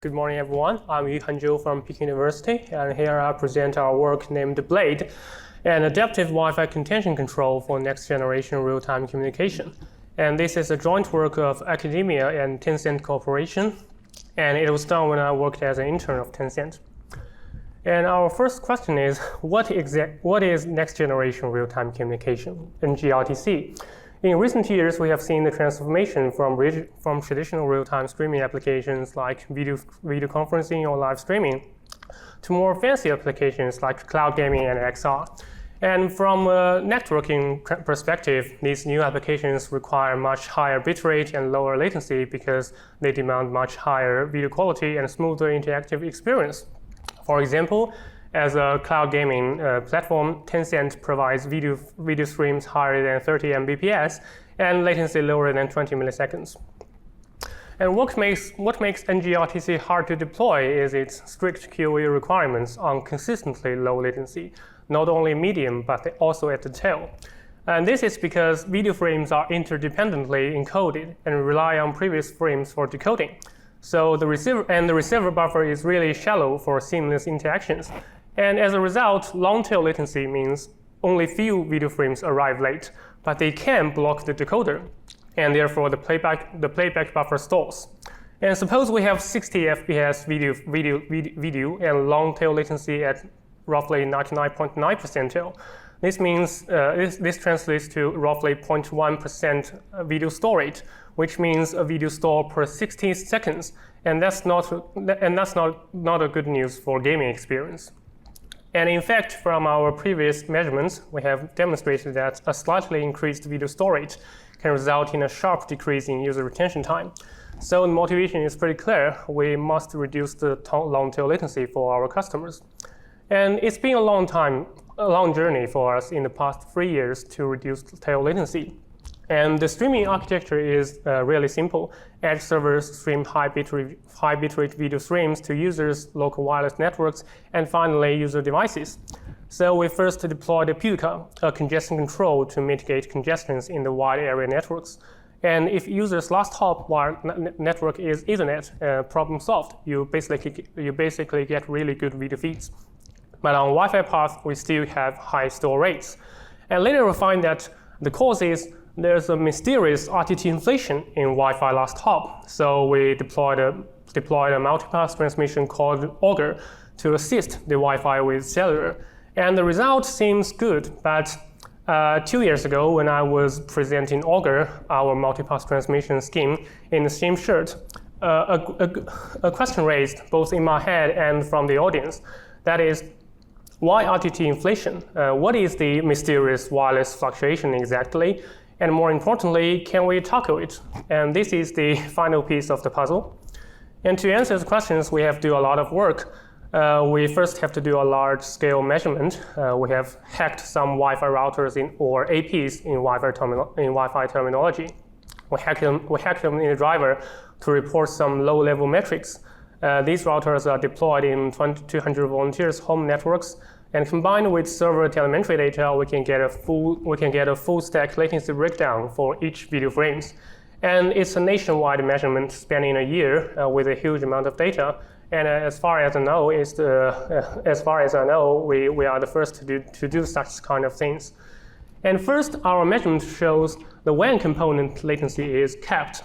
Good morning, everyone. I'm Yuhan from Peking University, and here I present our work named BLADE, an adaptive Wi-Fi contention control for next-generation real-time communication. And this is a joint work of academia and Tencent Corporation, and it was done when I worked as an intern of Tencent. And our first question is, what is next-generation real-time communication, NGRTC? In recent years, we have seen the transformation from traditional real-time streaming applications like video conferencing or live streaming to more fancy applications like cloud gaming and XR. And from a networking perspective, these new applications require much higher bitrate and lower latency because they demand much higher video quality and smoother interactive experience. For example, as a cloud gaming platform, Tencent provides video streams higher than 30 Mbps and latency lower than 20 milliseconds. And what makes NGRTC hard to deploy is its strict QoE requirements on consistently low latency, not only medium but also at the tail. And this is because video frames are interdependently encoded and rely on previous frames for decoding. So the receiver buffer is really shallow for seamless interactions. And as a result, long-tail latency means only few video frames arrive late, but they can block the decoder, and therefore the playback buffer stalls. And suppose we have 60 FPS video and long-tail latency at roughly 99.9 percentile. This means this translates to roughly 0.1% video store rate, which means a video store per 60 seconds, and that's not a good news for gaming experience. And in fact, from our previous measurements, we have demonstrated that a slightly increased video store rate can result in a sharp decrease in user retention time. So the motivation is pretty clear. We must reduce the long-tail latency for our customers. And it's been a long journey for us in the past 3 years to reduce tail latency. And the streaming architecture is really simple. Edge servers stream high bitrate video streams to users' local wireless networks, and finally user devices. So we first deployed a PUCA, a congestion control to mitigate congestions in the wide area networks. And if users' last hop network is Ethernet, problem solved. You basically get really good video feeds. But on Wi-Fi path, we still have high store rates. And later we find that the cause is there's a mysterious RTT inflation in Wi-Fi last hop. So we deployed a multipath transmission called Augur to assist the Wi-Fi with cellular. And the result seems good, but 2 years ago when I was presenting Augur, our multipath transmission scheme, in the same shirt, a question raised both in my head and from the audience. That is, why RTT inflation? What is the mysterious wireless fluctuation exactly? And more importantly, can we tackle it? And this is the final piece of the puzzle. And to answer the questions, we have to do a lot of work. We first have to do a large-scale measurement. We have hacked some Wi-Fi routers or APs in Wi-Fi terminology. We hacked them in the driver to report some low-level metrics. These routers are deployed in 200 volunteers' home networks. And combined with server telemetry data, we can get a full stack latency breakdown for each video frames. And it's a nationwide measurement spanning a year with a huge amount of data. And as far as I know, we are the first to do such kind of things. And first, our measurement shows the WAN component latency is capped,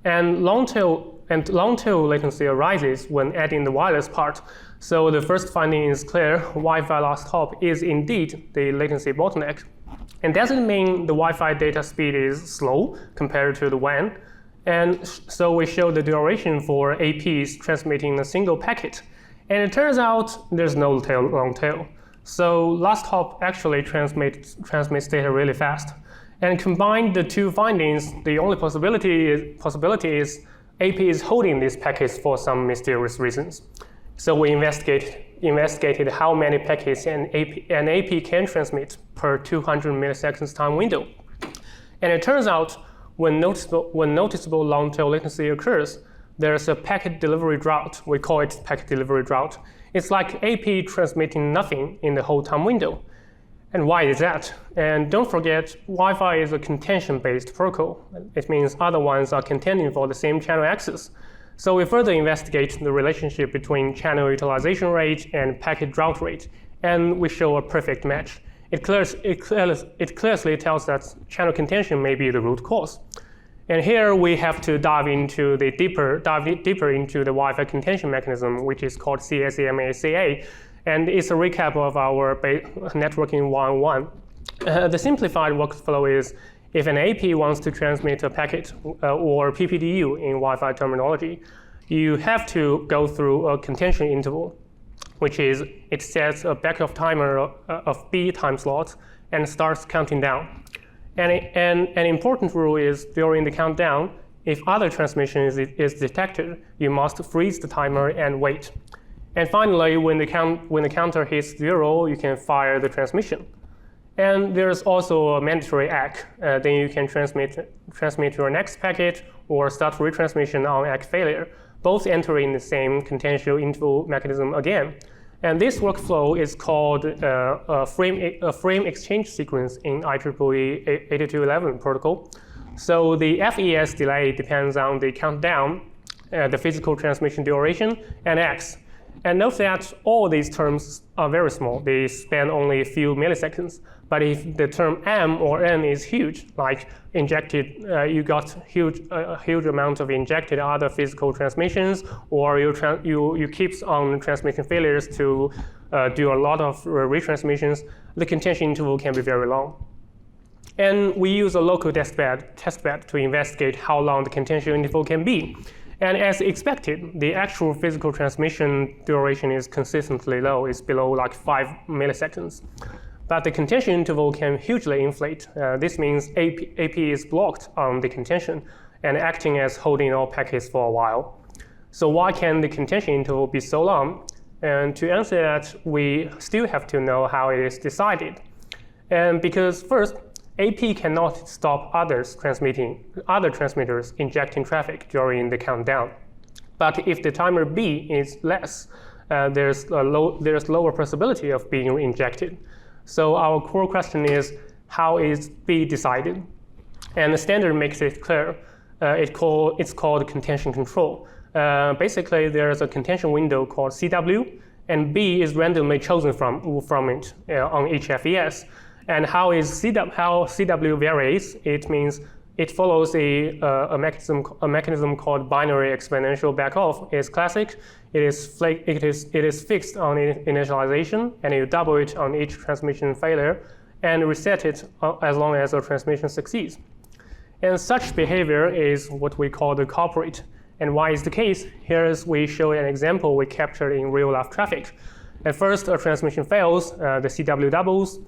and long-tail latency arises when adding the wireless part. So the first finding is clear: Wi-Fi last hop is indeed the latency bottleneck. And doesn't mean the Wi-Fi data speed is slow compared to the WAN. And so we show the duration for APs transmitting a single packet. And it turns out there's no long tail. So last hop actually transmits data really fast. And combine the two findings, the only possibility is AP is holding these packets for some mysterious reasons. So we investigated how many packets an AP can transmit per 200 milliseconds time window. And it turns out when noticeable long-tail latency occurs, there's a packet delivery drought. We call it packet delivery drought. It's like AP transmitting nothing in the whole time window. And why is that? And don't forget, Wi-Fi is a contention-based protocol. It means other ones are contending for the same channel access. So we further investigate the relationship between channel utilization rate and packet drought rate, and we show a perfect match. It clearly tells that channel contention may be the root cause. And here we have to dive deeper into the Wi-Fi contention mechanism, which is called CSMACA, and it's a recap of our networking 101. The simplified workflow is if an AP wants to transmit a packet or PPDU in Wi-Fi terminology, you have to go through a contention interval, which is it sets a backup timer of B time slots and starts counting down. And an important rule is during the countdown, if other transmission is detected, you must freeze the timer and wait. And finally, when the counter hits 0, you can fire the transmission. And there's also a mandatory ACK. Then you can transmit your next packet or start retransmission on ACK failure, both entering the same contention interval mechanism again. And this workflow is called a frame exchange sequence in IEEE 8211 protocol. So the FES delay depends on the countdown, the physical transmission duration, and X. And note that all these terms are very small. They span only a few milliseconds. But if the term M or N is huge, like injected, you got a huge amount of injected other physical transmissions, or you keep on transmission failures to do a lot of retransmissions, the contention interval can be very long. And we use a local testbed to investigate how long the contention interval can be. And as expected, the actual physical transmission duration is consistently low. It's below like 5 milliseconds. But the contention interval can hugely inflate. This means AP is blocked on the contention and acting as holding all packets for a while. So why can the contention interval be so long? And to answer that, we still have to know how it is decided. And because first, AP cannot stop other transmitters injecting traffic during the countdown. But if the timer B is less, there's lower possibility of being injected. So our core question is, how is B decided? And the standard makes it clear. It's called contention control. Basically, there's a contention window called CW, and B is randomly chosen from it on each FES. And how CW varies, it means it follows a mechanism called binary exponential backoff. It's classic. It is fixed on initialization, and you double it on each transmission failure and reset it as long as a transmission succeeds. And such behavior is what we call the culprit. And why is the case? Here we show an example we captured in real-life traffic. At first, a transmission fails, the CW doubles,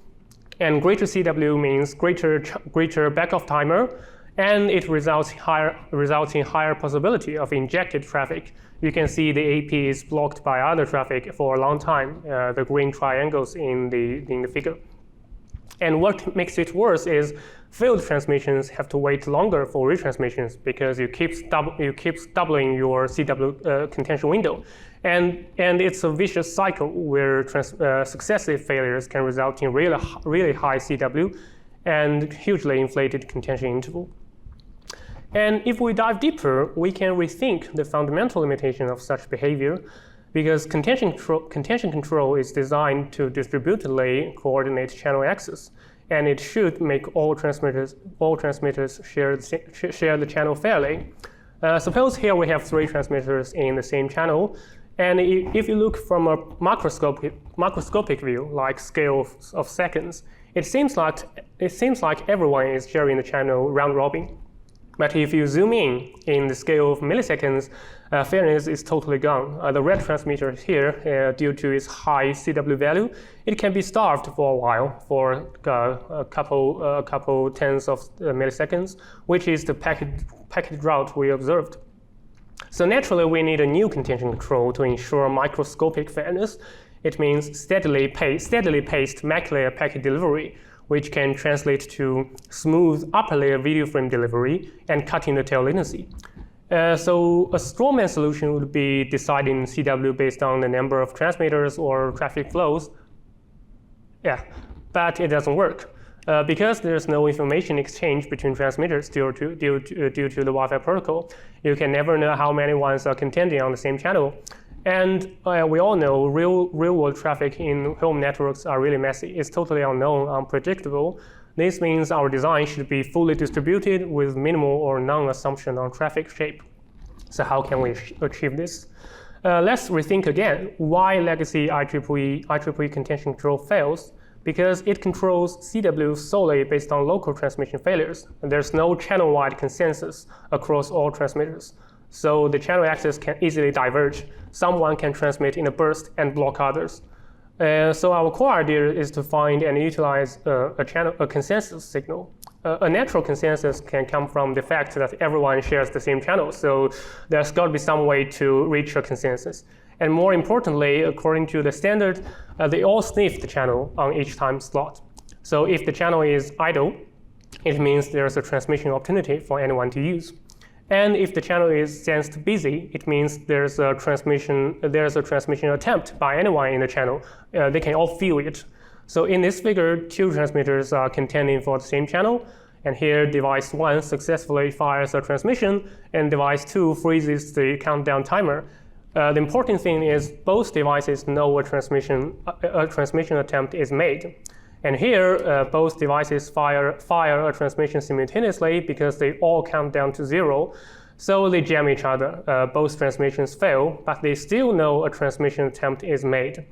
and greater CW means greater backoff timer, and it results in higher possibility of injected traffic. You can see the AP is blocked by other traffic for a long time, the green triangles in the figure. And what makes it worse is failed transmissions have to wait longer for retransmissions because you keep doubling your CW contention window. And it's a vicious cycle where successive failures can result in really high CW and hugely inflated contention interval. And if we dive deeper, we can rethink the fundamental limitation of such behavior, because contention control is designed to distributedly coordinate channel access, and it should make all transmitters share the channel fairly. Suppose here we have 3 transmitters in the same channel, and if you look from a macroscopic view, like scale of seconds, it seems like everyone is sharing the channel round robin. But if you zoom in the scale of milliseconds, fairness is totally gone. The red transmitter here, due to its high CW value, it can be starved for a while, for a couple tens of milliseconds, which is the packet drought we observed. So naturally, we need a new contention control to ensure microscopic fairness. It means steadily paced macro-layer packet delivery, which can translate to smooth upper layer video frame delivery and cutting the tail latency. So a strawman solution would be deciding CW based on the number of transmitters or traffic flows. Yeah, but it doesn't work. Because there's no information exchange between transmitters due to the Wi-Fi protocol, you can never know how many ones are contending on the same channel. And we all know real-world traffic in home networks are really messy. It's totally unknown, unpredictable. This means our design should be fully distributed with minimal or non-assumption on traffic shape. So how can we achieve this? Let's rethink again why legacy IEEE contention control fails. Because it controls CW solely based on local transmission failures. And there's no channel-wide consensus across all transmitters. So the channel access can easily diverge. Someone can transmit in a burst and block others. So our core idea is to find and utilize a consensus signal. A natural consensus can come from the fact that everyone shares the same channel. So there's got to be some way to reach a consensus. And more importantly, according to the standard, they all sniff the channel on each time slot. So if the channel is idle, it means there's a transmission opportunity for anyone to use. And if the channel is sensed busy, it means there's a transmission attempt by anyone in the channel. They can all feel it. So in this figure, two transmitters are contending for the same channel. And here, device 1 successfully fires a transmission, and device 2 freezes the countdown timer. The important thing is both devices know a transmission attempt is made. And here, both devices fire a transmission simultaneously because they all count down to 0. So they jam each other. Both transmissions fail, but they still know a transmission attempt is made.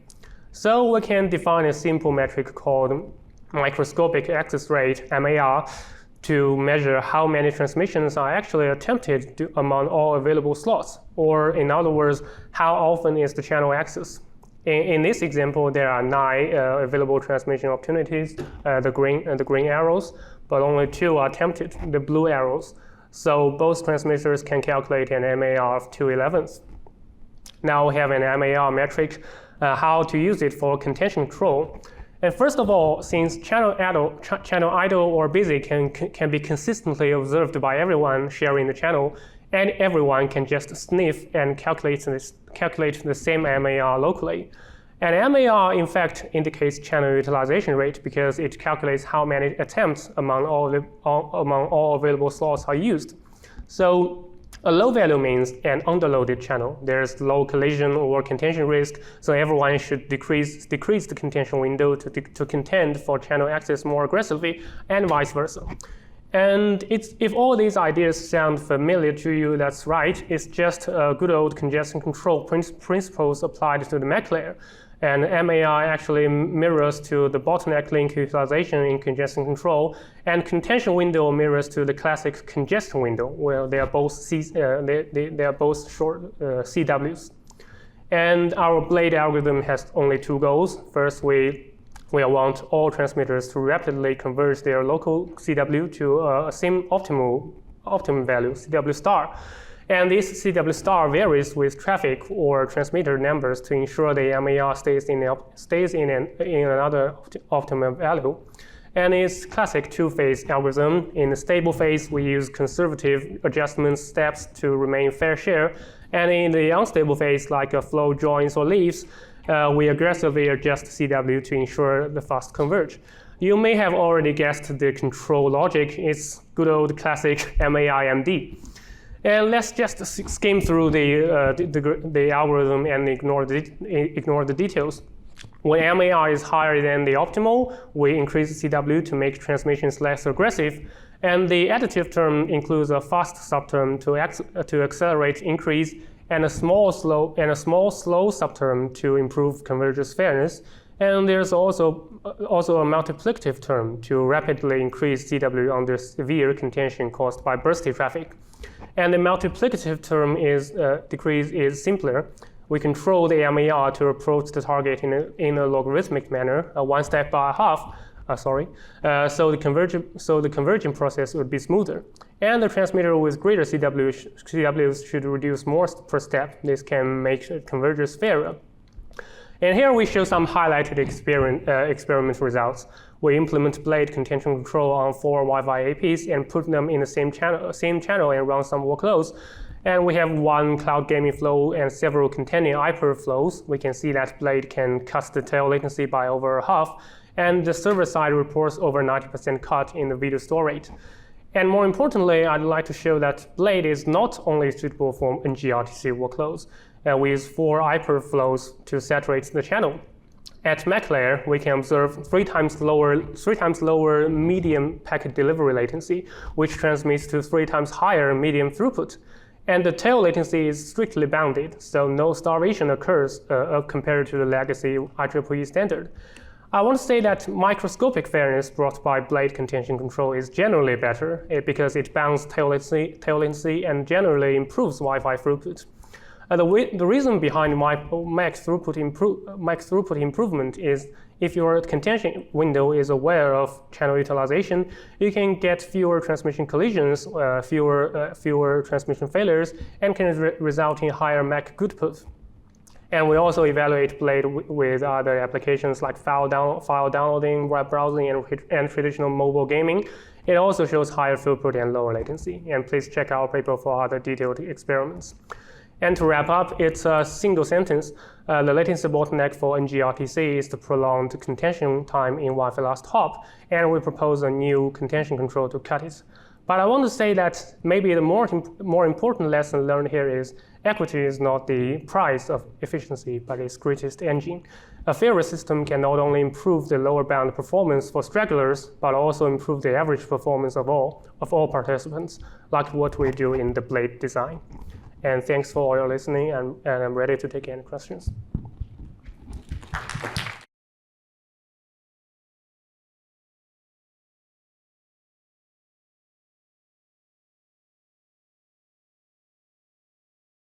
So we can define a simple metric called microscopic access rate, MAR, to measure how many transmissions are actually attempted among all available slots, or in other words, how often is the channel access. In this example, there are 9 available transmission opportunities, the green arrows, but only 2 are attempted, the blue arrows. So both transmitters can calculate an MAR of 2/11. Now we have an MAR metric, how to use it for contention control. And first of all, since channel idle or busy can be consistently observed by everyone sharing the channel, and everyone can just sniff and calculate the same MAR locally. And MAR, in fact, indicates channel utilization rate because it calculates how many attempts among all available slots are used. So a low value means an underloaded channel. There's low collision or contention risk, so everyone should decrease the contention window to contend for channel access more aggressively, and vice versa. And if all these ideas sound familiar to you, that's right. It's just good old congestion control principles applied to the MAC layer. And MAR actually mirrors to the bottleneck link utilization in congestion control, and contention window mirrors to the classic congestion window, where they are both short CWs. And our blade algorithm has only 2 goals. First, we want all transmitters to rapidly converge their local CW to a same optimum value, CW star. And this CW star varies with traffic or transmitter numbers to ensure the MAR stays in another optimum value. And it's classic 2-phase algorithm. In the stable phase, we use conservative adjustment steps to remain fair share. And in the unstable phase, like flow joins or leaves, we aggressively adjust CW to ensure the fast converge. You may have already guessed the control logic. It's good old classic MAIMD. And let's just skim through the algorithm and ignore the details. When MAR is higher than the optimal, we increase CW to make transmissions less aggressive. And the additive term includes a fast subterm to accelerate increase, and a small slow subterm to improve convergence fairness. And there's also a multiplicative term to rapidly increase CW under severe contention caused by bursty traffic. And the multiplicative term decrease is simpler. We control the MAR to approach the target in a logarithmic manner, 1 step by half. So the converging process would be smoother. And the transmitter with greater CWs should reduce more per step. This can make convergence fairer. And here we show some highlighted experiment results. We implement blade contention control on 4 Wi-Fi APs and put them in the same channel and run some workloads. And we have 1 cloud gaming flow and several contending hyper flows. We can see that blade can cut the tail latency by over half. And the server side reports over 90% cut in the video store rate. And more importantly, I'd like to show that Blade is not only suitable for NGRTC workloads, with 4 hyper flows to saturate the channel. At MAC layer, we can observe 3 times lower medium packet delivery latency, which transmits to 3 times higher medium throughput. And the tail latency is strictly bounded, so no starvation occurs compared to the legacy IEEE standard. I want to say that microscopic fairness brought by Blade contention control is generally better because it bounds tail latency and generally improves Wi-Fi throughput. The reason behind max throughput improvement is if your contention window is aware of channel utilization, you can get fewer transmission collisions, fewer transmission failures, and can result in higher MAC goodput. And we also evaluate Blade with other applications like file downloading, web browsing, and traditional mobile gaming. It also shows higher throughput and lower latency. And please check our paper for other detailed experiments. And to wrap up, it's a single sentence. The latency bottleneck for NGRTC is the prolonged contention time in Wi-Fi last hop, and we propose a new contention control to cut it. But I want to say that maybe the more important lesson learned here is equity is not the price of efficiency, but its greatest engine. A fairer system can not only improve the lower bound performance for stragglers, but also improve the average performance of all participants, like what we do in the Blade design. And thanks for all your listening, and I'm ready to take any questions.